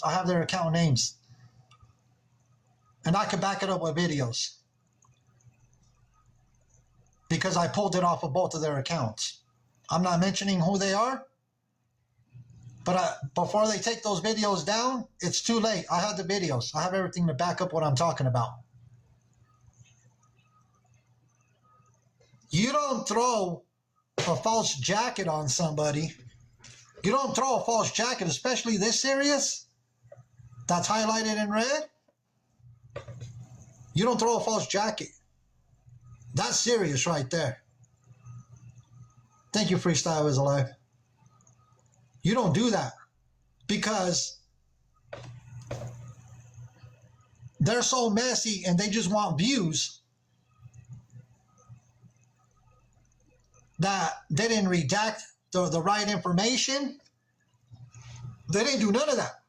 I have their account names. And I can back it up with videos. Because I pulled it off of both of their accounts. I'm not mentioning who they are. But before they take those videos down, it's too late. I have the videos. I have everything to back up what I'm talking about. You don't throw a false jacket on somebody. You don't throw a false jacket, especially this serious, that's highlighted in red. You don't throw a false jacket. That's serious right there. Thank you, Freestyle is Alive. You don't do that because they're so messy and they just want views that they didn't redact the right information. They didn't do none of that.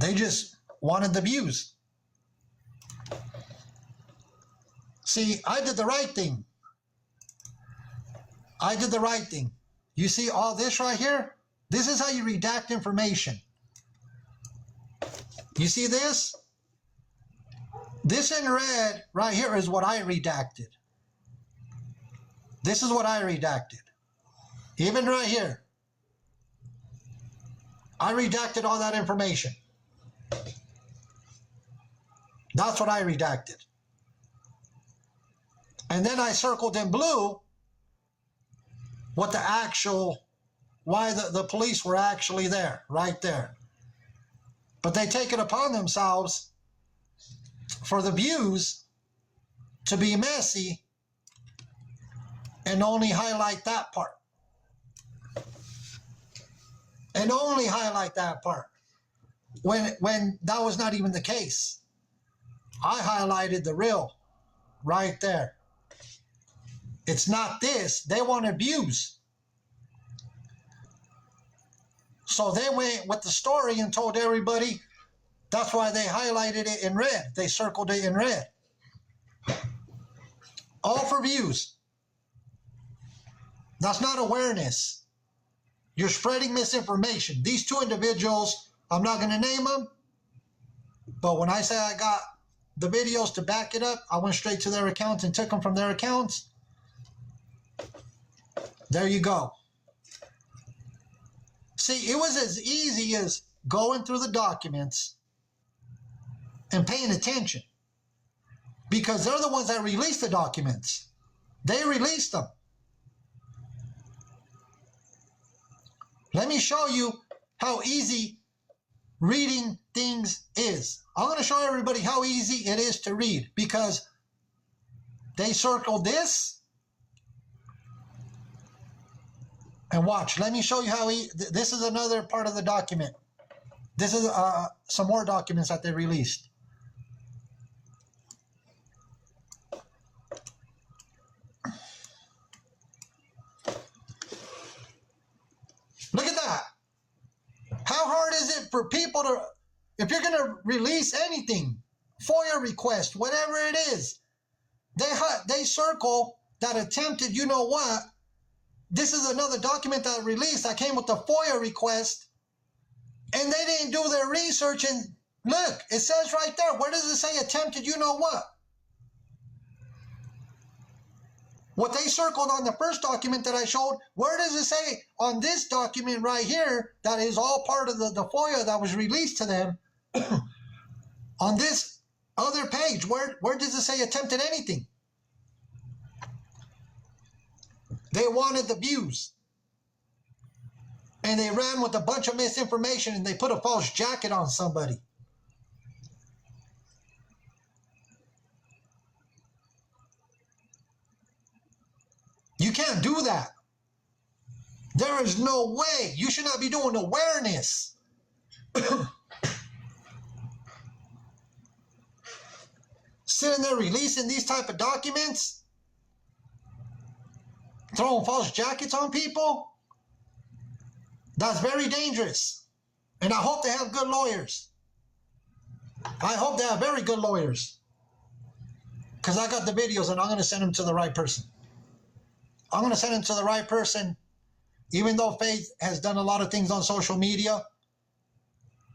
They just wanted the views. See, I did the right thing. I did the right thing. You see all this right here? This is how you redact information. You see this? This in red right here is what I redacted. This is what I redacted. Even right here. I redacted all that information. That's what I redacted. And then I circled in blue what the actual, why the police were actually there, right there. But they take it upon themselves for the views to be messy and only highlight that part. And only highlight that part. When that was not even the case. I highlighted the real right there. It's not this. They wanted views. So they went with the story and told everybody. That's why they highlighted it in red. They circled it in red. All for views. That's not awareness. You're spreading misinformation. These two individuals, I'm not going to name them, but when I say I got the videos to back it up, I went straight to their accounts and took them from their accounts. There you go. See, it was as easy as going through the documents and paying attention, because they're the ones that released the documents. They released them. Let me show you how easy reading things is. I'm going to show everybody how easy it is to read, because they circled this. And watch, let me show you how this is another part of the document. This is some more documents that they released. Look at that. How hard is it for people to, if you're going to release anything, FOIA request, whatever it is, they circle that attempted, you know what? This is another document that I released that came with the FOIA request, and they didn't do their research. And look, it says right there, where does it say attempted you know what? What they circled on the first document that I showed, where does it say on this document right here that is all part of the FOIA that was released to them? On this other page, where does it say attempted anything? They wanted the views. And they ran with a bunch of misinformation and they put a false jacket on somebody. You can't do that. There is no way. You should not be doing awareness. Sitting there releasing these type of documents, throwing false jackets on people, that's very dangerous. And I hope they have good lawyers. I hope they have very good lawyers. Because I got the videos and I'm going to send them to the right person. I'm going to send them to the right person even though Faith has done a lot of things on social media,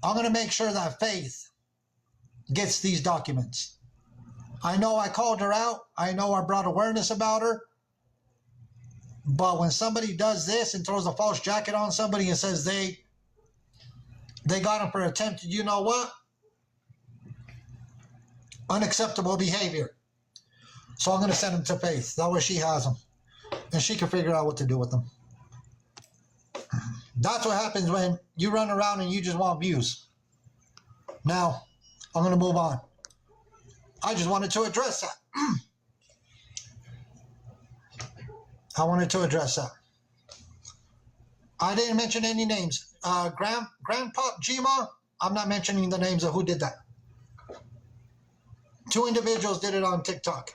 I'm going to make sure that Faith gets these documents. I know I called her out. I know I brought awareness about her. But when somebody does this and throws a false jacket on somebody and says they got him for attempted, you know what? Unacceptable behavior. So I'm going to send him to Faith. That way she has them. And she can figure out what to do with them. That's what happens when you run around and you just want views. Now, I'm going to move on. I just wanted to address that. I wanted to address that. I didn't mention any names. Grandpa Gma, I'm not mentioning the names of who did that. 2 individuals did it on TikTok.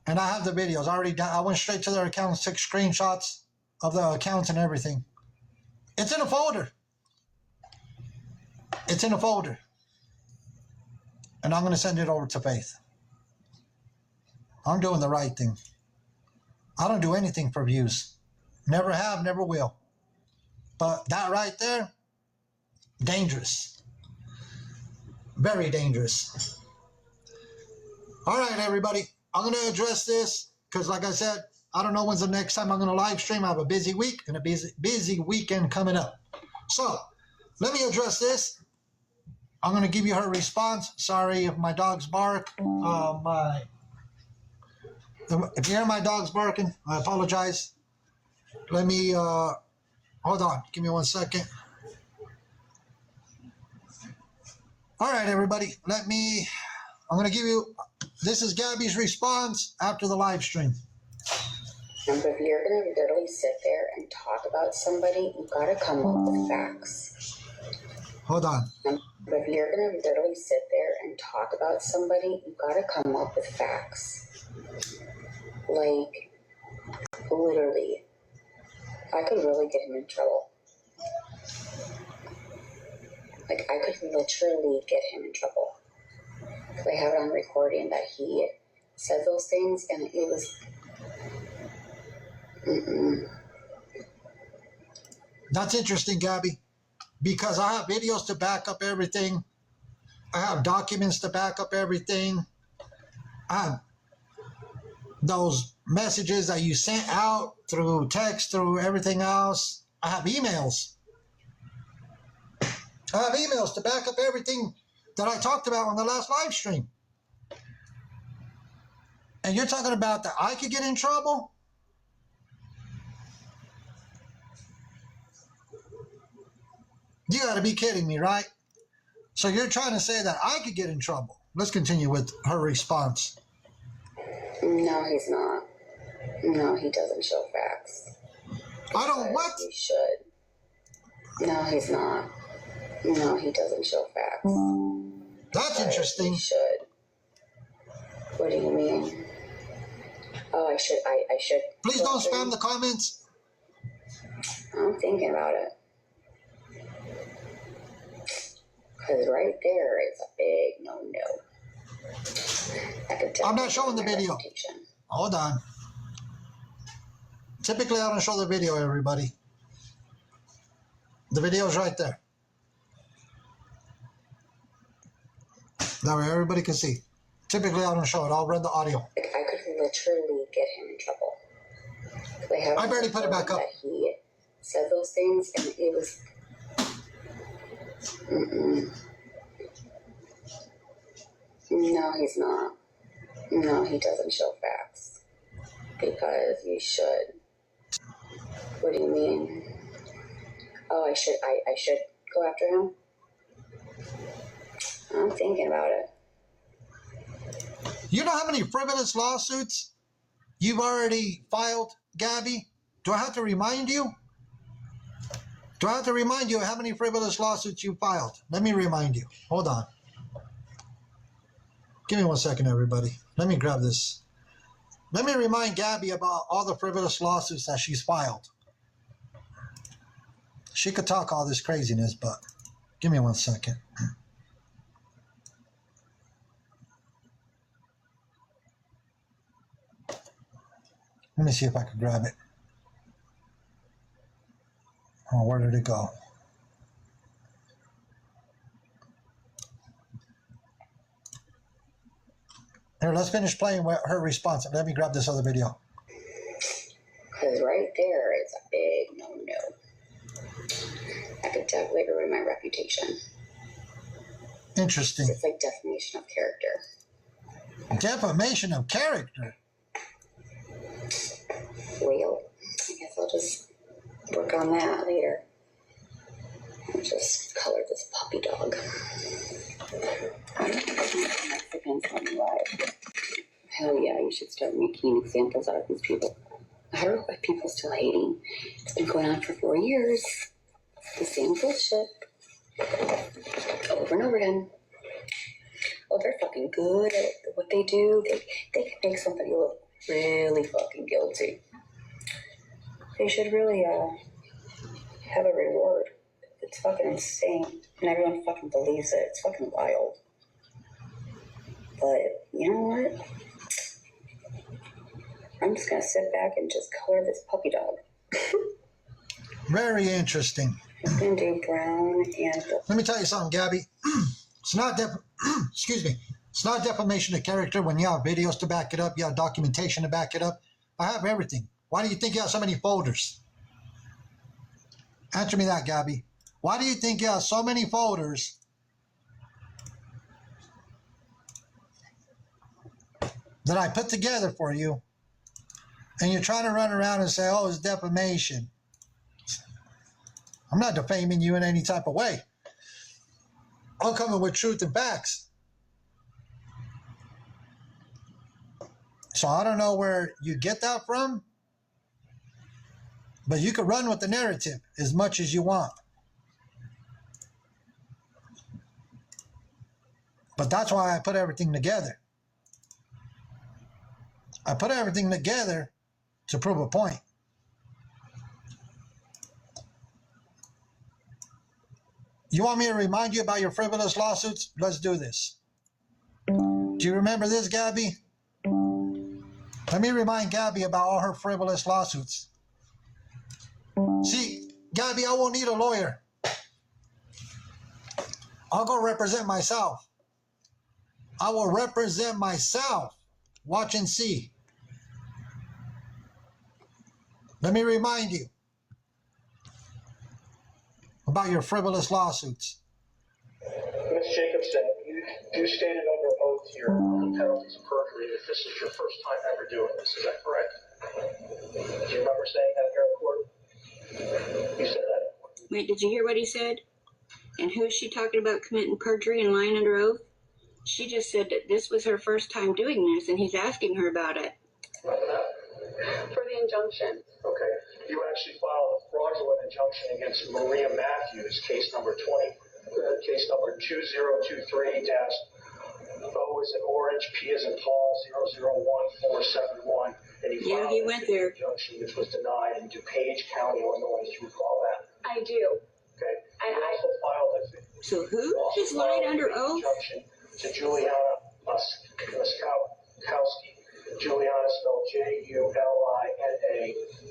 And I have the videos already done. I went straight to their accounts, took screenshots of the accounts and everything. It's in a folder. It's in a folder. And I'm going to send it over to Faith. I'm doing the right thing. I don't do anything for views. Never have, never will. But that right there, dangerous. Very dangerous. All right, everybody. I'm going to address this because, like I said, I don't know when's the next time I'm going to live stream. I have a busy week and a busy weekend coming up. So let me address this. I'm going to give you her response. Sorry if my dogs bark. If you hear my dogs barking, I apologize. Let me, hold on. Give me 1 second. All right, everybody. I'm going to give you, this is Gabby's response after the live stream. And if you're going to literally sit there and talk about somebody, you got to come up with facts. Hold on. And if you're going to literally sit there and talk about somebody, you got to come up with facts. Like, literally, I could really get him in trouble. Like, I could literally get him in trouble. I have it on recording that he said those things, and it was... That's interesting, Gabby, because I have videos to back up everything. I have documents to back up everything. I have those messages that you sent out through text, through everything else. I have emails. I have emails to back up everything that I talked about on the last live stream. And you're talking about that I could get in trouble? You got to be kidding me, right? So you're trying to say that I could get in trouble. Let's continue with her response. No, he's not. No, he doesn't show facts. I don't what? He should. No, he's not. No, he doesn't show facts. That's interesting. He should. What do you mean? Oh, I should. Please don't spam the comments. I'm thinking about it. Because right there is a big no-no. I'm not showing the video. Hold on. Typically, I don't show the video, everybody. The video's right there. That way everybody can see. Typically, I don't show it. I'll run the audio. Like, I could literally get him in trouble. I barely put it back up. He said those things, and it was... No, he's not. No, he doesn't show facts. Because you should. What do you mean? Oh, I should go after him? I'm thinking about it. You know how many frivolous lawsuits you've already filed, Gabby? Do I have to remind you? Do I have to remind you how many frivolous lawsuits you filed? Let me remind you. Hold on. Give me 1 second, everybody. Let me grab this. Let me remind Gabby about all the frivolous lawsuits that she's filed. She could talk all this craziness, but give me 1 second. Let me see if I can grab it. Oh, where did it go? Here, let's finish playing with her response. Let me grab this other video. Because right there is a big no-no. That could definitely ruin my reputation. Interesting. It's like defamation of character. Defamation of character? Well, I guess I'll just work on that later. I'll just color this puppy dog. Mexicans on the live. Hell yeah, you should start making examples out of these people. I don't know why people still hating. It's been going on for 4 years. The same bullshit. Over and over again. Oh, they're fucking good at what they do. They can make somebody look really fucking guilty. They should really have a reward. It's fucking insane. And everyone fucking believes it. It's fucking wild. But you know what? I'm just gonna sit back and just color this puppy dog. Very interesting. I'm gonna do brown and... Let me tell you something, Gabby. It's not excuse me. It's not defamation of character when you have videos to back it up, you have documentation to back it up. I have everything. Why do you think you have so many folders? Answer me that, Gabby. Why do you think you have so many folders that I put together for you, and you're trying to run around and say, oh, it's defamation? I'm not defaming you in any type of way. I'm coming with truth and facts. So I don't know where you get that from, but you can run with the narrative as much as you want. But that's why I put everything together. I put everything together to prove a point. You want me to remind you about your frivolous lawsuits? Let's do this. Do you remember this, Gabby? Let me remind Gabby about all her frivolous lawsuits. See, Gabby, I won't need a lawyer. I'll go represent myself. I will represent myself. Watch and see. Let me remind you about your frivolous lawsuits. Ms. Jacobson, you stated under oath here on the penalties of perjury that this is your first time ever doing this. Is that correct? Do you remember saying that here in court? You said that in court. Wait, did you hear what he said? And who is she talking about committing perjury and lying under oath? She just said that this was her first time doing this, and he's asking her about it. Remember that? For the injunction. Okay. You actually filed a fraudulent injunction against Maria Matthews, case number 2023-O is in Orange, P is in Paul, 001471. And you filed he went there. Injunction which was denied in DuPage County, Illinois. Do you recall that? I do. Okay. And you also filed a So who just lied under oath? injunction to Juliana Muskowski. Juliana spelled Julina,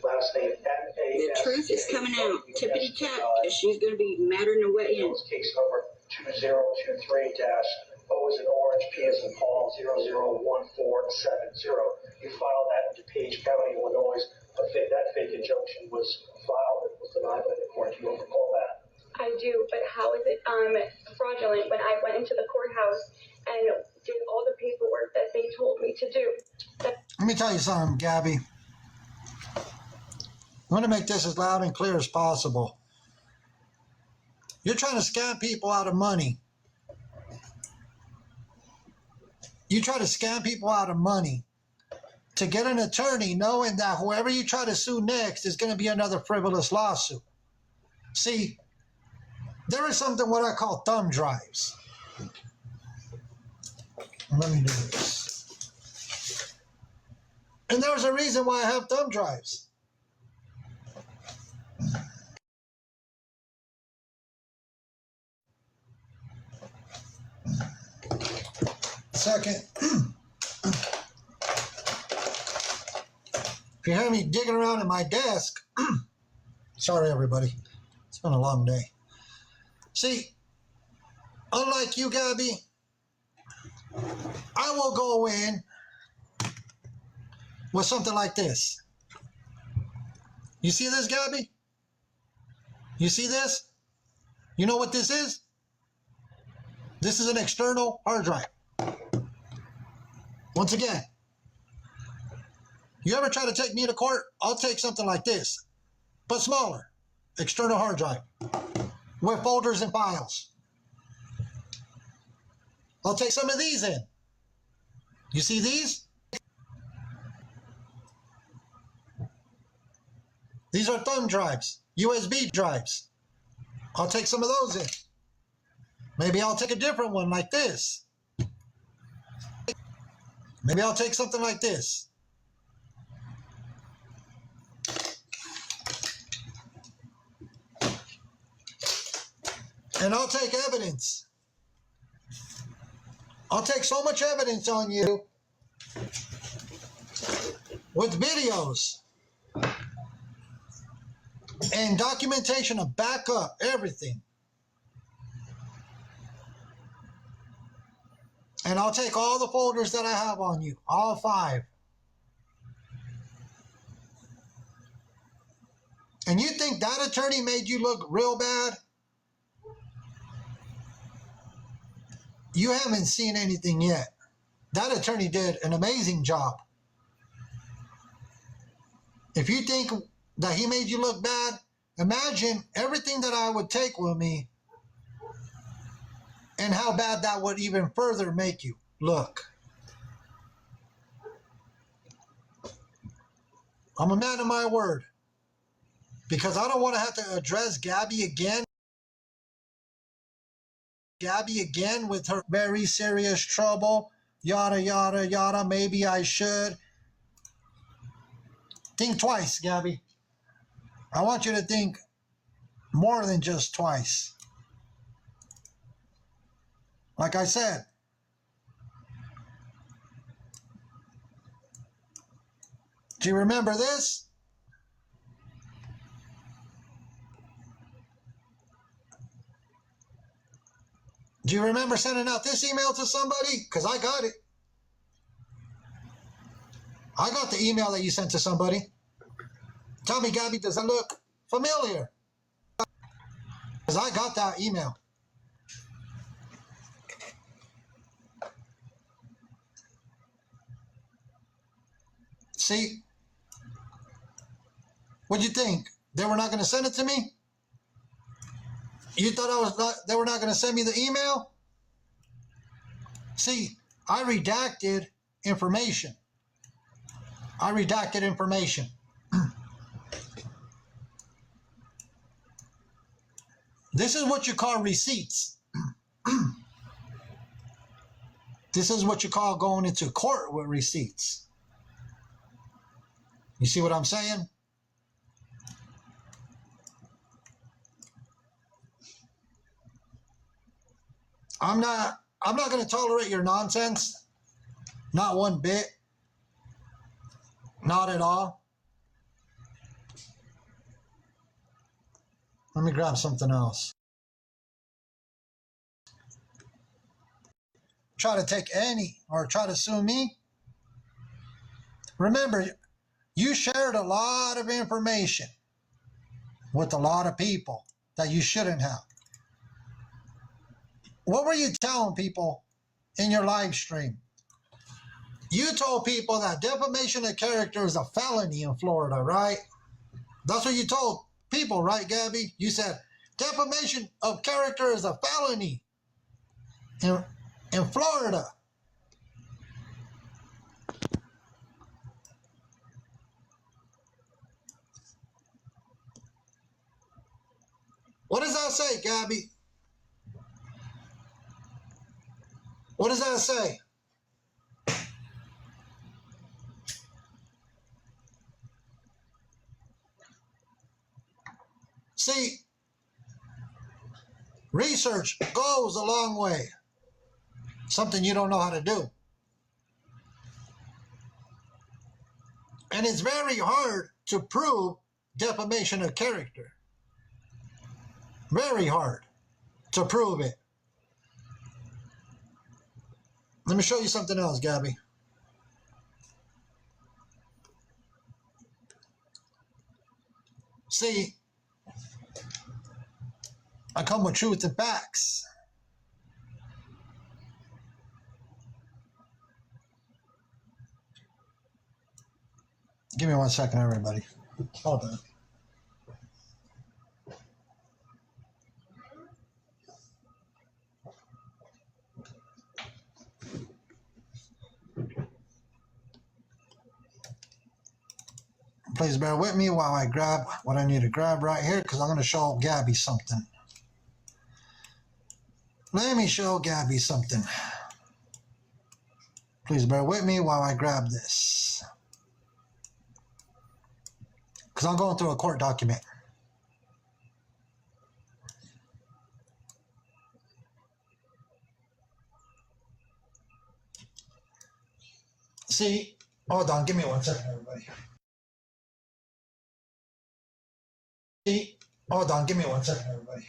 last name M-A-S. The truth is coming out. Tippity tap, because she's going to be madder than a wet hen. Case number 2023-O is in Orange, P is in Paul, 001470. You filed that in DuPage County, Illinois. That fake injunction was filed and was denied by the court. Do you recall that? I do, but how is it fraudulent when I went into the courthouse and did all the paperwork that they told me to do? Let me tell you something, Gabby. I want to make this as loud and clear as possible. You're trying to scam people out of money. You try to scam people out of money to get an attorney knowing that whoever you try to sue next is going to be another frivolous lawsuit. See, there is something what I call thumb drives. Let me do this. And there's a reason why I have thumb drives. Second, if you hear me digging around in my desk, sorry everybody, It's been a long day. See, unlike you, Gabby, I will go in with something like this. You see this, Gabby? You see this? You know what this is? This is an external hard drive. Once again, you ever try to take me to court? I'll take something like this, but smaller. External hard drive with folders and files. I'll take some of these in. You see these? These are thumb drives, USB drives. I'll take some of those in. Maybe I'll take a different one like this. Maybe I'll take something like this. And I'll take evidence. I'll take so much evidence on you with videos and documentation of backup, everything. And I'll take all the folders that I have on you, all 5. And you think that attorney made you look real bad? You haven't seen anything yet. That attorney did an amazing job. If you think that he made you look bad, imagine everything that I would take with me and how bad that would even further make you look. I'm a man of my word, because I don't want to have to address Gabby again with her very serious trouble, yada, yada, yada. Maybe I should. Think twice, Gabby. I want you to think more than just twice. Like I said, do you remember this? Do you remember sending out this email to somebody? Because I got it. I got the email that you sent to somebody. Tell me, Gabby, does it look familiar? Because I got that email. See? What'd you think? They were not going to send it to me? You thought they were not going to send me the email? See, I redacted information. This is what you call receipts. This is what you call going into court with receipts. You see what I'm saying? I'm not going to tolerate your nonsense. Not one bit. Not at all. Let me grab something else. Try to take any or try to sue me. Remember, you shared a lot of information with a lot of people that you shouldn't have. What were you telling people in your live stream? You told people that defamation of character is a felony in Florida, right? That's what you told people, right, Gabby? You said defamation of character is a felony in Florida. What does that say, Gabby? What does that say? See, research goes a long way. Something you don't know how to do. And it's very hard to prove defamation of character. Very hard to prove it. Let me show you something else, Gabby. See, I come with truth and facts. Give me 1 second, everybody. Hold on. Please bear with me while I grab what I need to grab right here, because I'm going to show Gabby something. Let me show Gabby something. Please bear with me while I grab this, because I'm going through a court document. See, hold on, give me 1 second, everybody. See, hold on, give me 1 second, everybody.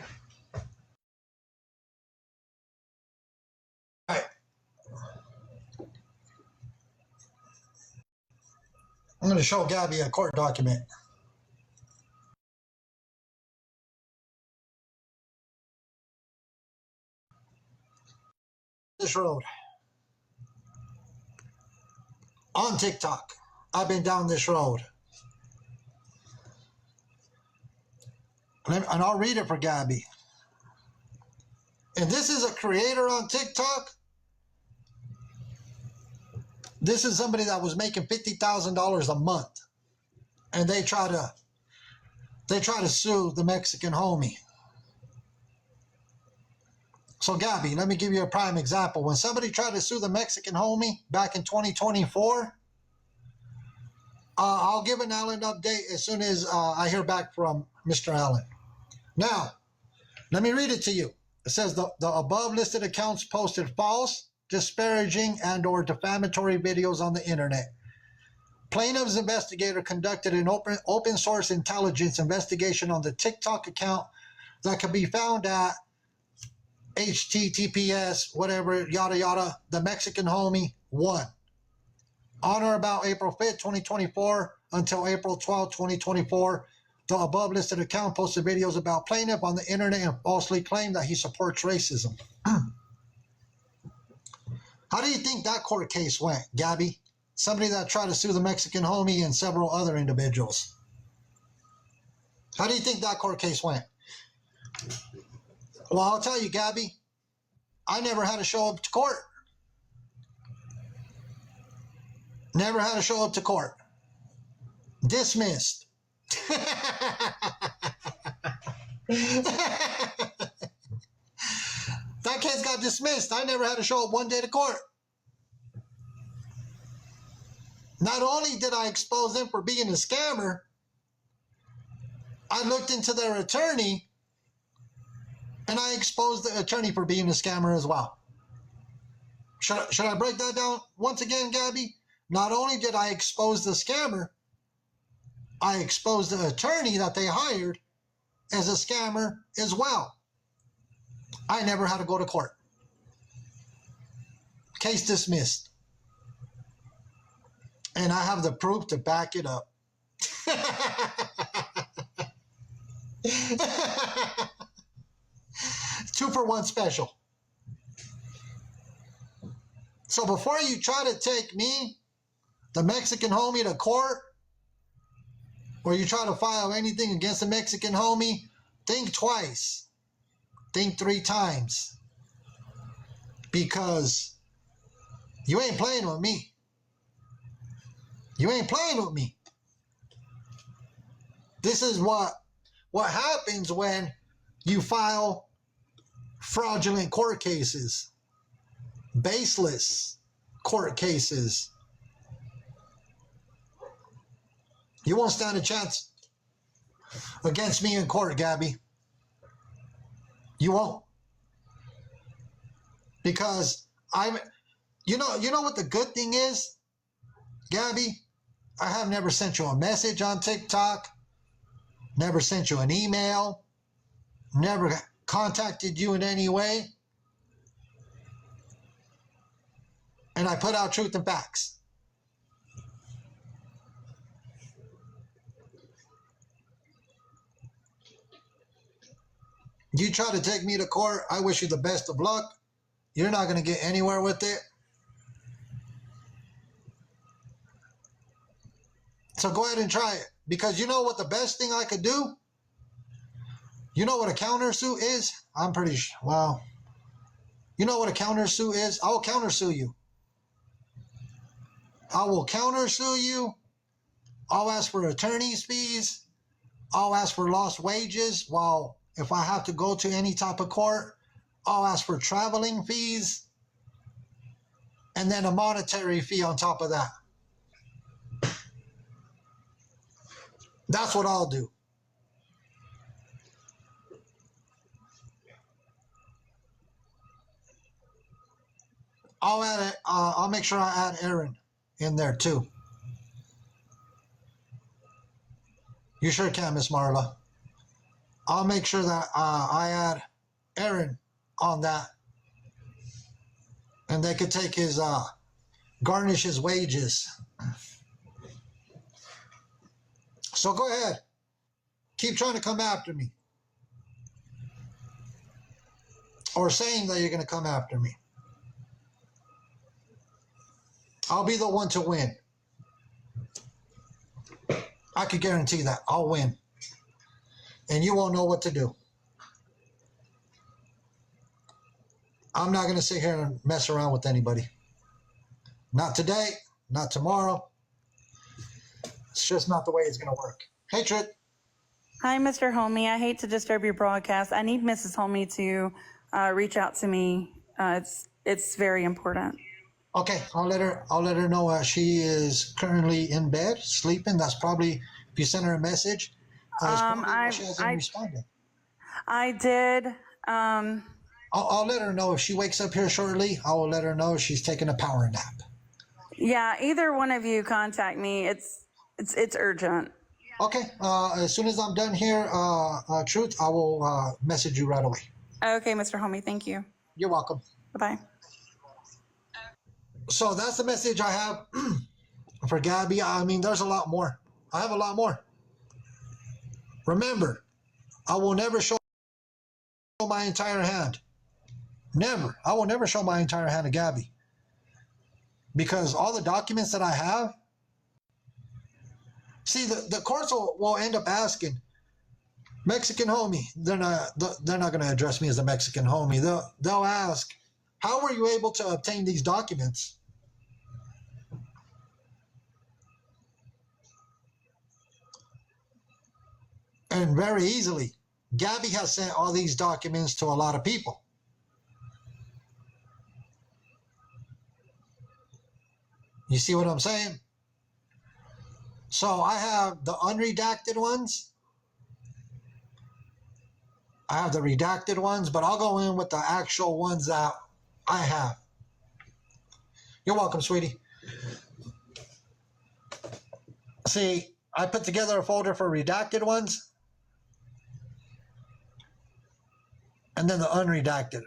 All right. I'm going to show Gabby a court document. This road. On TikTok. I've been down this road. And I'll read it for Gabby. And this is a creator on TikTok. This is somebody that was making $50,000 a month. And they try to sue the Mexican homie. So Gabby, let me give you a prime example. When somebody tried to sue the Mexican homie back in 2024, I'll give an Allen update as soon as I hear back from Mr. Allen. Now, let me read it to you. It says the above listed accounts posted false, disparaging, and or defamatory videos on the internet. Plaintiff's investigator conducted an open source intelligence investigation on the TikTok account that can be found at HTTPS, whatever, yada, yada, the Mexican homie 1. On or about April 5th, 2024 until April 12th, 2024, the above listed account posted videos about plaintiff on the internet and falsely claimed that he supports racism. How do you think that court case went, Gabby? Somebody that tried to sue the Mexican homie and several other individuals. How do you think that court case went? Well, I'll tell you, Gabby, I never had to show up to court. Never had to show up to court. Dismissed. That case got dismissed. I never had to show up one day to court. Not only did I expose them for being a scammer, I looked into their attorney and I exposed the attorney for being a scammer as well. Should I break that down once again, Gabby? Not only did I expose the scammer, I exposed the attorney that they hired as a scammer as well. I never had to go to court. Case dismissed. And I have the proof to back it up. 2-for-1 special. So before you try to take me, the Mexican homie, to court, or you try to file anything against the Mexican homie, think twice. Think 3 times. Because you ain't playing with me. You ain't playing with me. This is what happens when you file fraudulent court cases, baseless court cases. You won't stand a chance against me in court, Gabby. You won't. Because you know what the good thing is, Gabby? I have never sent you a message on TikTok, never sent you an email, never contacted you in any way. And I put out truth and facts. You try to take me to court, I wish you the best of luck. You're not going to get anywhere with it. So go ahead and try it. Because you know what the best thing I could do? You know what a countersuit is? I'm pretty sure. Well, you know what a countersuit is? I'll countersue you. I will countersue you. I'll ask for attorney's fees. I'll ask for lost wages. While if I have to go to any type of court, I'll ask for traveling fees. And then a monetary fee on top of that. That's what I'll do. I'll add it. I'll make sure I add Aaron in there too. You sure can, Miss Marla. I'll make sure that I add Aaron on that, and they could take his garnish his wages. So go ahead, keep trying to come after me, or saying that you're going to come after me. I'll be the one to win. I could guarantee that. I'll win. And you won't know what to do. I'm not going to sit here and mess around with anybody. Not today, not tomorrow. It's just not the way it's going to work. Hey, Truth. Hi, Mr. Homey. I hate to disturb your broadcast. I need Mrs. Homey to reach out to me. It's very important. Okay, I'll let her know she is currently in bed, sleeping. That's probably, if you send her a message, she hasn't responded. I did. I'll let her know if she wakes up here shortly. I will let her know she's taking a power nap. Yeah, either one of you contact me. It's urgent. Okay, as soon as I'm done here, Truth, I will message you right away. Okay, Mr. Homey. Thank you. You're welcome. Bye-bye. So that's the message I have for Gabby. I mean, there's a lot more. I have a lot more. Remember, I will never show my entire hand. Never. I will never show my entire hand to Gabby. Because all the documents that I have, see, the courts will end up asking, Mexican homie. They're not going to address me as a Mexican homie. They'll ask, how were you able to obtain these documents? And very easily, Gabby has sent all these documents to a lot of people. You see what I'm saying? So I have the unredacted ones. I have the redacted ones, but I'll go in with the actual ones that I have. You're welcome, sweetie. See, I put together a folder for redacted ones. And then the unredacted.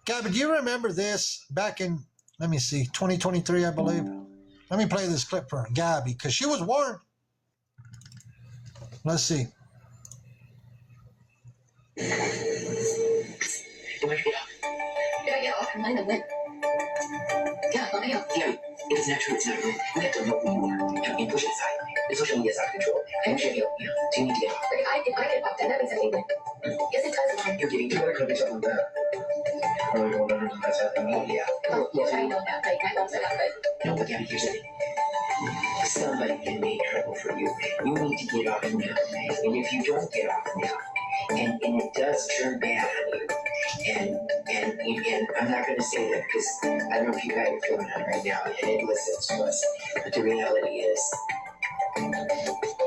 Gabby, do you remember this back in, let me see, 2023, I believe? Let me play this clip for Gabby, because she was warned. Let's see. Do I get off and land when? Yeah, let me out. Yeah, if it's not true, it's not true. We have to know who you are and push it aside. The social media is out of control. I should you. So you need to get off. But if I get off, then that means I can win. Yes, it does. You're getting too much credit on that. Oh, you won't ever do that. Yeah. Oh, yes, I know that. Like, my mom's not good. No, but Gabby, here's the thing. Somebody can make trouble for you. You need to get off now. And if you don't get off now, and it does turn bad on you, and I'm not going to say that because I don't know if you guys are feeling it right now, and it listens to us, but the reality is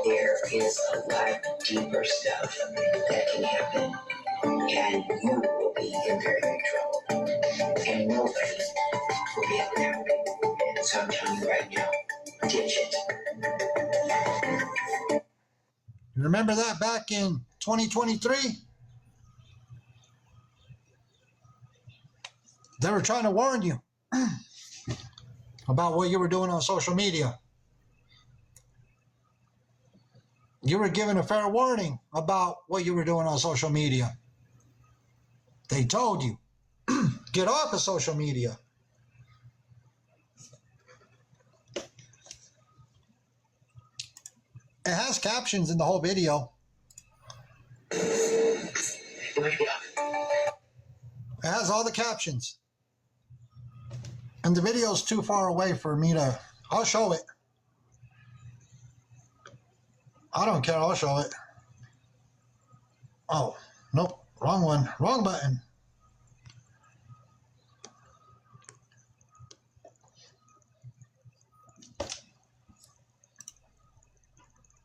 there is a lot deeper stuff that can happen, and you will be in very big trouble, and nobody will be able to help you. So I'm telling you right now, ditch it. Remember that back in 2023? They were trying to warn you about what you were doing on social media. You were given a fair warning about what you were doing on social media. They told you, get off of social media. It has captions in the whole video. It has all the captions. And the video's too far away for me to... I'll show it. I don't care, I'll show it. Oh, nope, wrong one, wrong button.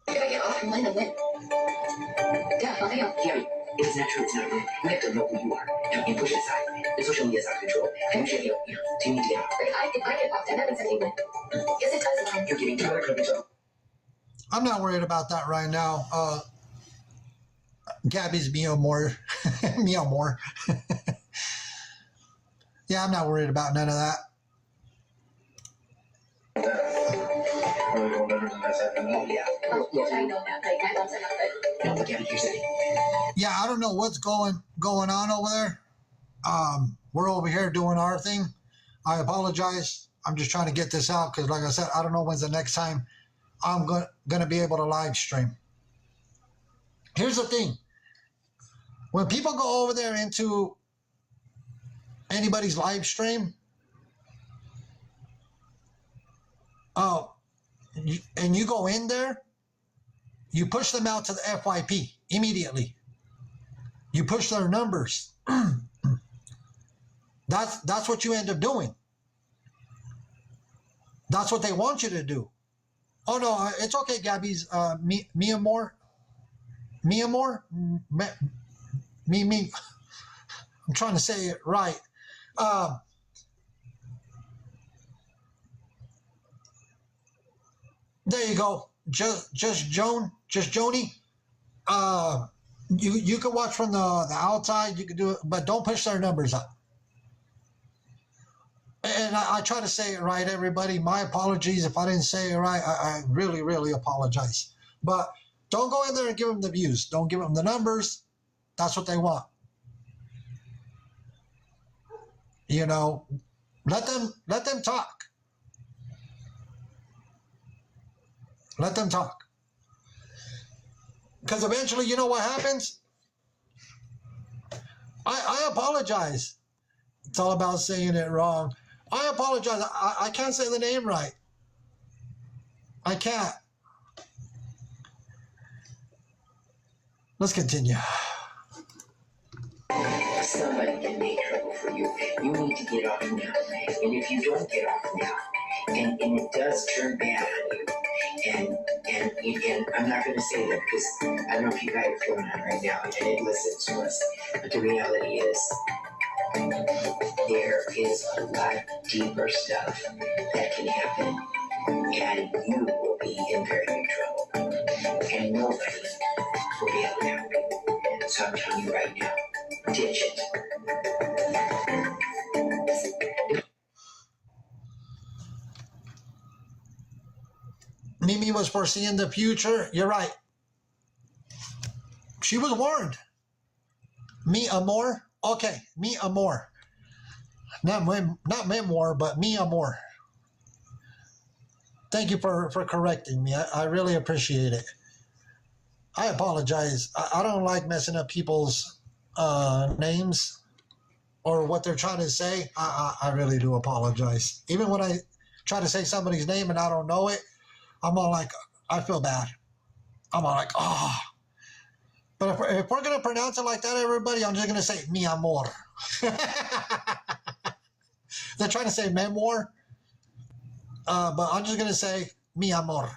Did I get off and when? Yeah, nothing else. Gary, if it's not true, it's not true. You have to know who you are and push it aside. The social media is out of control. And you need to get off. If I get off, then that means anything. Yes, it does, Alan. You're giving too much credit. I'm not worried about that right now. Gabby's Mia Moore. Mia Moore. Yeah, I'm not worried about none of that. Oh, yeah. Oh, yeah, I know that. Like, my mom's enough, but... No, but Gary, here's the thing. Yeah, I don't know what's going on over there. We're over here doing our thing. I apologize. I'm just trying to get this out because, like I said, I don't know when's the next time I'm going to be able to live stream. Here's the thing. When people go over there into anybody's live stream, and you go in there, you push them out to the FYP immediately. You push their numbers. That's what you end up doing. That's what they want you to do. Oh no, it's okay, Gabby's Mia Moore. Mia Moore? Me. I'm trying to say it right. There you go. Just Joni. You can watch from the outside. You can do it, but don't push their numbers up. And I try to say it right, everybody. My apologies if I didn't say it right. I really, really apologize. But don't go in there and give them the views. Don't give them the numbers. That's what they want. You know, let them talk. Let them talk. Because eventually, you know what happens? I apologize. It's all about saying it wrong. I apologize. I can't say the name right. I can't. Let's continue. Somebody can make trouble for you. You need to get off now. And if you don't get off now, and it does turn bad on you, and I'm not going to say that because I don't know if you got your phone on right now and it listens to us, but the reality is there is a lot deeper stuff that can happen, and you will be in very big trouble, and nobody will be able to help you. So I'm telling you right now, ditch it. Mimi was foreseeing the future. You're right. She was warned. Mi amor. Okay, mi amor. Not memoir, but mi amor. Thank you for correcting me. I really appreciate it. I apologize. I don't like messing up people's names or what they're trying to say. I really do apologize. Even when I try to say somebody's name and I don't know it, I'm all like, I feel bad. I'm all like, oh. But if we're going to pronounce it like that, everybody, I'm just going to say mi amor. They're trying to say memoir, but I'm just going to say mi amor.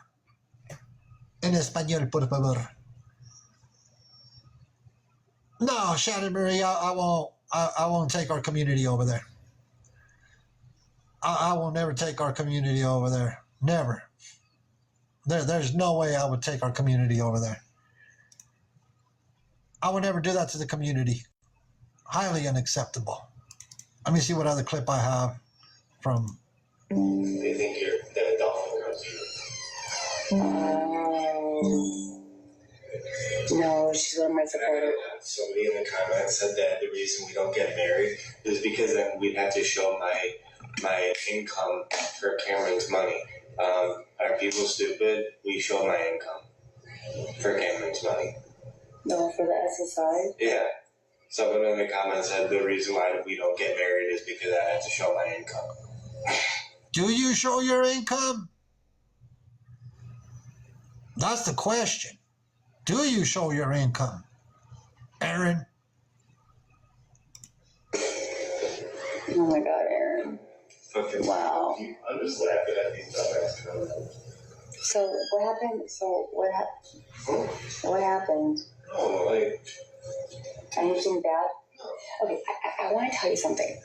En español, por favor. No, Shannon Marie, I won't take our community over there. I will never take our community over there. Never. There's no way I would take our community over there. I would never do that to the community. Highly unacceptable. Let me see what other clip I have from. They think you're that a dolphin knows you. No, she's one of my supporters. Somebody in the comments said that the reason we don't get married is because then we'd have to show my income for Cameron's money. Are people stupid? We show my income for Cameron's money. No, for the SSI? Yeah. Someone in the comments said the reason why we don't get married is because I have to show my income. Do you show your income? That's the question. Do you show your income, Aaron? Oh my God, Aaron. Okay. Wow. I'm just laughing at these dumbass comments. So what happened? What happened? Oh, like. Anything bad? Okay, I want to tell you something.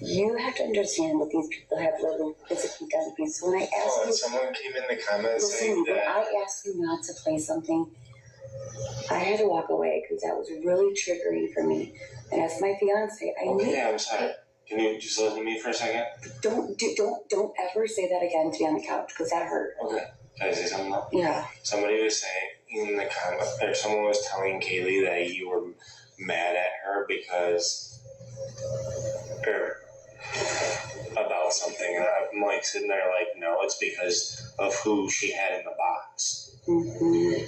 You have to understand what these people have literally physically done to me. So when I asked you, someone came in the comments listen, saying when that. I asked you not to play something, I had to walk away because that was really triggering for me. And as my fiance, I knew. Okay, I'm sorry. Can you just listen to me for a second? Don't ever say that again to me on the couch because that hurt. Okay. Can I say something now? Yeah. Somebody was saying in the comments, or someone was telling Kaylee that you were mad at her because, or about something. And I'm like sitting there like, no, it's because of who she had in the box. Mm-hmm.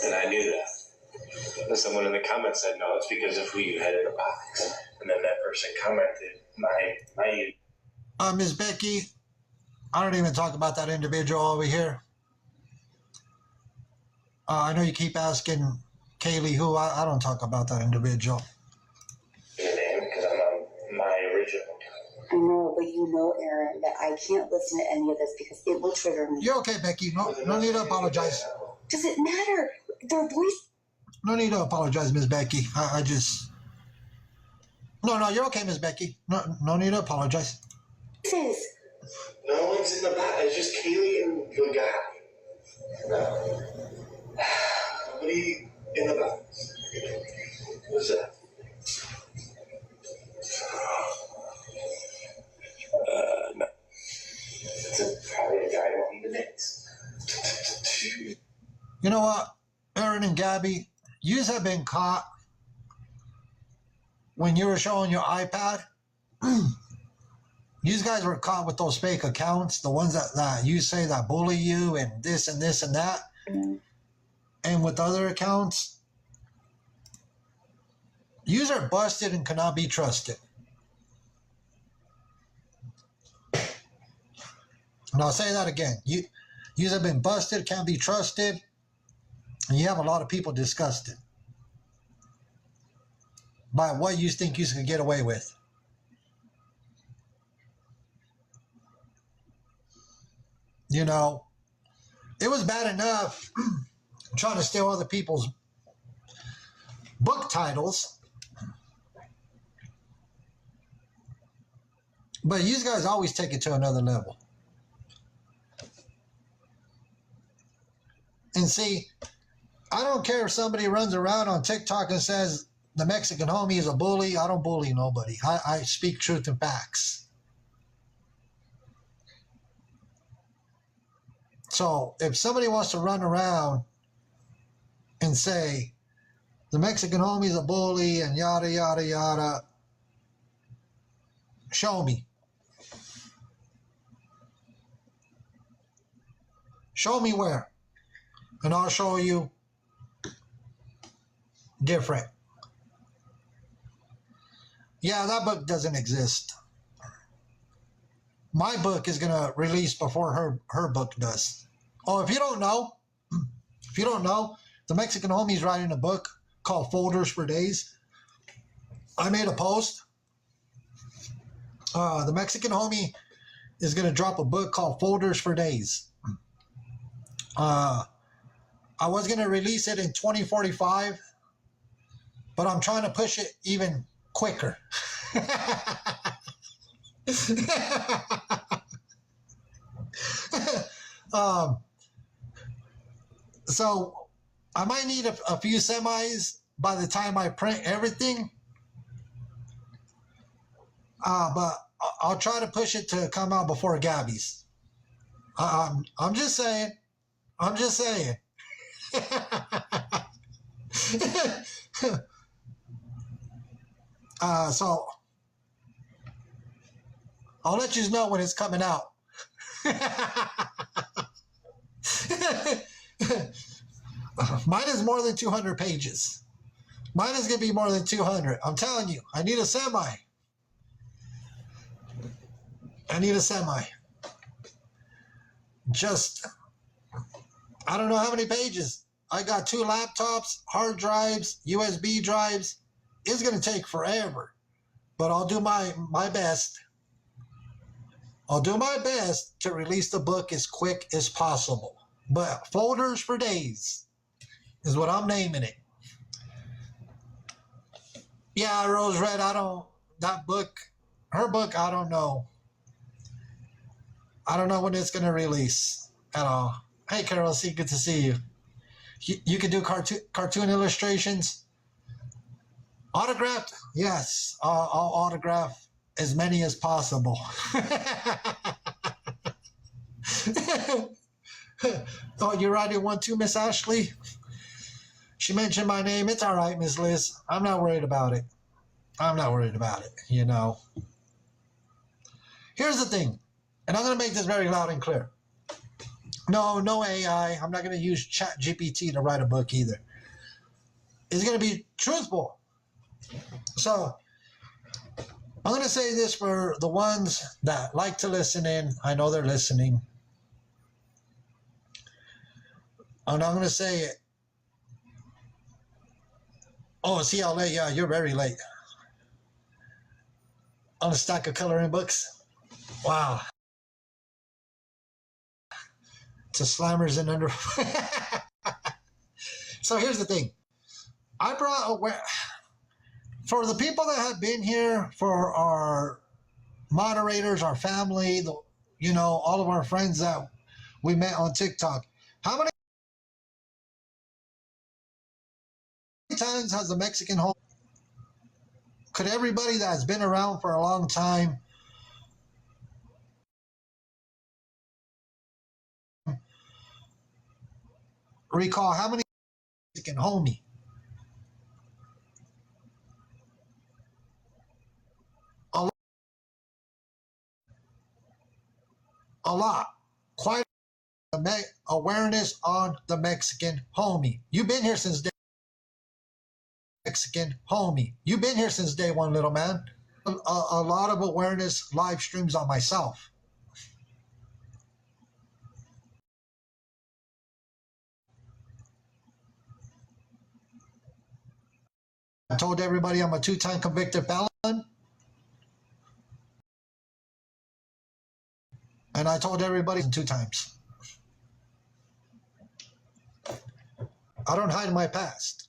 And I knew that. And someone in the comments said, no, it's because of who you had in the box. And then that person commented, my Ms. Becky, I don't even talk about that individual over here. I know you keep asking Kaylee who. I don't talk about that individual. your name because I'm on my original account. I know, but you know, Aaron, that I can't listen to any of this because it will trigger me. You're okay, Becky. No need to apologize. Does it matter? Their voice. No need to apologize, Miss Becky. I just. No, you're okay, Miss Becky. No need to apologize. Says. No one's in the box. It's just Kaylee and the guy. No. Nobody in the box. What's that? No. It's probably a guy on the mix. You know what, Aaron and Gabby, you have been caught when you were showing your iPad. You guys were caught with those fake accounts, the ones that you say that bully you and this and this and that. And with other accounts, yous are busted and cannot be trusted. And I'll say that again. Yous have been busted, can't be trusted, and you have a lot of people disgusted by what you think you can get away with. You know, it was bad enough trying to steal other people's book titles. But you guys always take it to another level. And see, I don't care if somebody runs around on TikTok and says the Mexican homie is a bully. I don't bully nobody. I speak truth and facts. So if somebody wants to run around and say the Mexican homie is a bully and yada, yada, yada, show me. Show me where. And I'll show you different. Yeah, that book doesn't exist. My book is going to release before her book does. Oh, if you don't know, the Mexican homie's writing a book called Folders for Days. I made a post. The Mexican homie is going to drop a book called Folders for Days. I was going to release it in 2045, but I'm trying to push it even quicker. So I might need a few semis by the time I print everything. But I'll try to push it to come out before Gabby's. I'm just saying. I'm just saying. So I'll let you know when it's coming out. Mine is more than 200 pages. Mine is going to be more than 200. I'm telling you, I need a semi. Just, I don't know how many pages. I got 2 laptops, hard drives, USB drives. It's going to take forever, but I'll do my best. I'll do my best to release the book as quick as possible. But folders for days is what I'm naming it. Yeah, Rose Red, that book, her book, I don't know. I don't know when it's going to release at all. Hey, Carol C, good to see you. You can do cartoon illustrations. Autographed? Yes, I'll autograph as many as possible. Oh, you're writing one too, Miss Ashley? She mentioned my name. It's all right, Miss Liz. I'm not worried about it. You know. Here's the thing, and I'm going to make this very loud and clear. No AI. I'm not going to use ChatGPT to write a book either. It's going to be truthful. So I'm going to say this for the ones that like to listen in. I know they're listening. And I'm going to say it. Oh, see how late? Yeah, you're very late. On a stack of coloring books. Wow. To slammers and under. So here's the thing. I brought for the people that have been here, for our moderators, our family, all of our friends that we met on TikTok. How many times has the Mexican home? Could everybody that's been around for a long time recall how many Mexican homie? A lot. Quite awareness on the Mexican homie. You've been here since day Mexican homie. You've been here since day one, little man. A lot of awareness live streams on myself. I told everybody I'm a 2-time convicted felon. And I told everybody 2 times. I don't hide my past.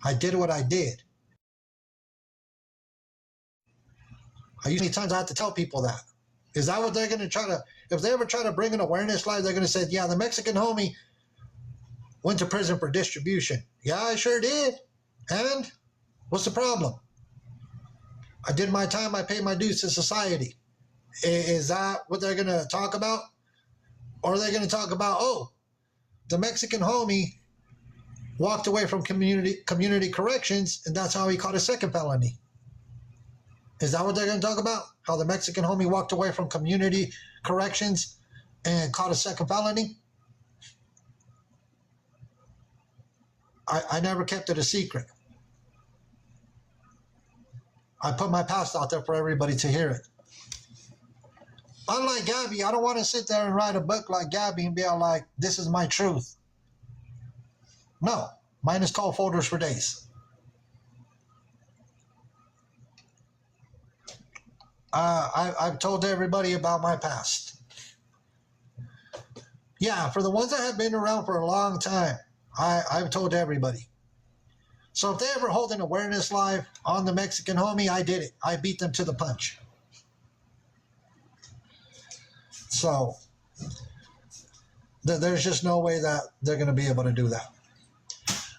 I did what I did. Many times I have to tell people that. Is that what they're going to try to, if they ever try to bring an awareness live, they're going to say, yeah, the Mexican homie went to prison for distribution. Yeah, I sure did. And what's the problem? I did my time. I paid my dues to society. Is that what they're going to talk about? Or are they going to talk about, oh, the Mexican homie walked away from community corrections, and that's how he caught a second felony? Is that what they're going to talk about? How the Mexican homie walked away from community corrections and caught a second felony? I never kept it a secret. I put my past out there for everybody to hear it. Unlike Gabby, I don't want to sit there and write a book like Gabby and be all like, this is my truth. No, mine is called Folders for Days. I've told everybody about my past. Yeah, for the ones that have been around for a long time, I've told everybody. So if they ever hold an awareness live on the Mexican homie, I did it. I beat them to the punch. So there's just no way that they're going to be able to do that.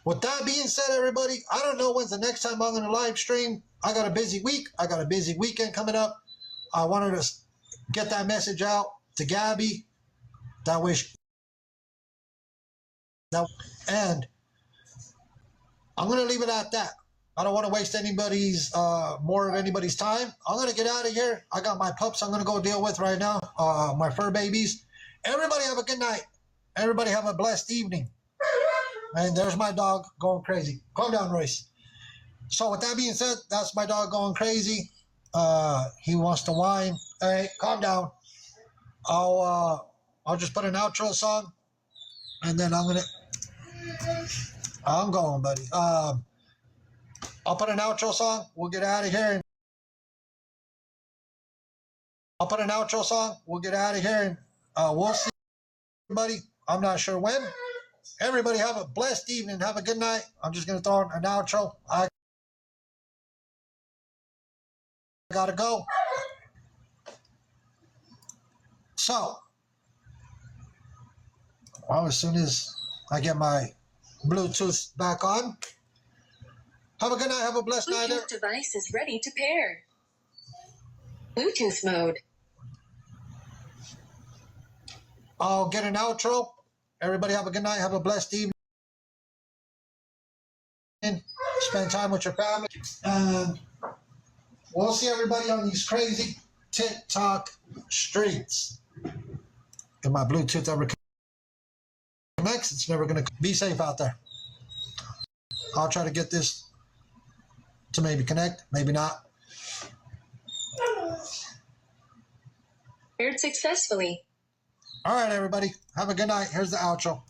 With that being said, everybody, I don't know when's the next time I'm going to live stream. I got a busy week. I got a busy weekend coming up. I wanted to get that message out to Gabby. That wish. And I'm going to leave it at that. I don't want to waste more of anybody's time. I'm going to get out of here. I got my pups I'm going to go deal with right now. My fur babies. Everybody have a good night. Everybody have a blessed evening. And there's my dog going crazy. Calm down, Royce. So with that being said, that's my dog going crazy. He wants to whine. Hey, calm down. I'll just put an outro song, and then I'm going, buddy. I'll put an outro song. We'll get out of here. And we'll see everybody. I'm not sure when. Everybody have a blessed evening. Have a good night. I'm just going to throw in an outro. I got to go. So, as soon as I get my Bluetooth back on, have a good night. Have a blessed night. Bluetooth device is ready to pair. Bluetooth mode. I'll get an outro. Everybody have a good night. Have a blessed evening. Spend time with your family. And we'll see everybody on these crazy TikTok streets. If my Bluetooth ever connects, it's never going to be safe out there. I'll try to get this to maybe connect, maybe not. Paired successfully. All right, everybody. Have a good night. Here's the outro.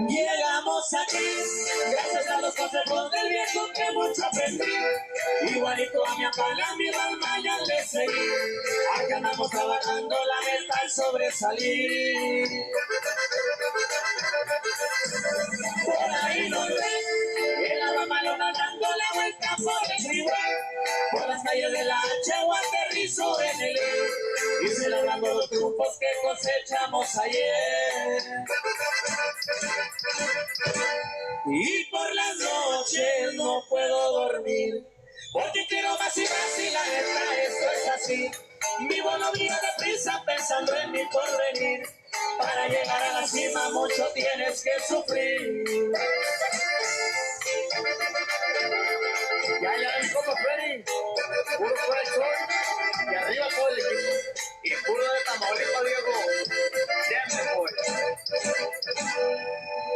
Llegamos aquí, gracias a los consejos del viejo que mucho aprendí. Igualito a mi apala, mi alma ya le seguí. Acá andamos trabajando, la meta es sobresalir. Por ahí nos ven, el alma malona dando la vuelta por el freeway. Por las calles de la H o aterrizo en el E. Y celebrando los triunfos que cosechamos ayer. Y por las noches no puedo dormir, porque quiero más y más y la neta esto es así. Vivo la vida deprisa pensando en mi porvenir. Para llegar a la cima mucho tienes que sufrir. Ya ven como Freddy, puro corazón, y arriba todo el equipo. Y puro de Tamaulipas, Diego. Damn boy.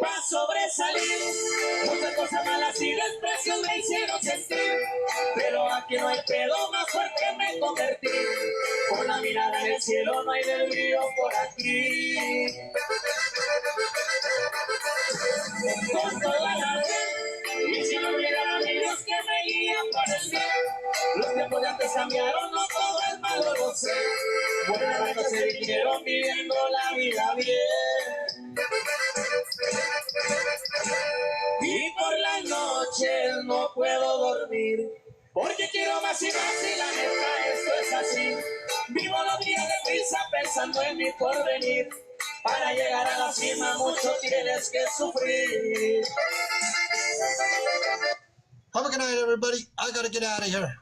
Para sobresalir, muchas cosas malas y desprecios me hicieron sentir. Pero aquí no hay pedo, más fuerte me convertí. Con la mirada en el cielo no hay desvío por aquí. Con toda la fe, y si no hubiera amigos que me guían por el bien. Los tiempos de antes cambiaron, no todo es malo, lo sé. Buenas ratos se vinieron viviendo la vida bien. Y por las noches no puedo dormir, porque quiero más y más y la neta esto es así. Vivo los días deprisa pensando en mi porvenir. Para llegar a la cima mucho tienes que sufrir. Have a good night, everybody. I gotta get out of here.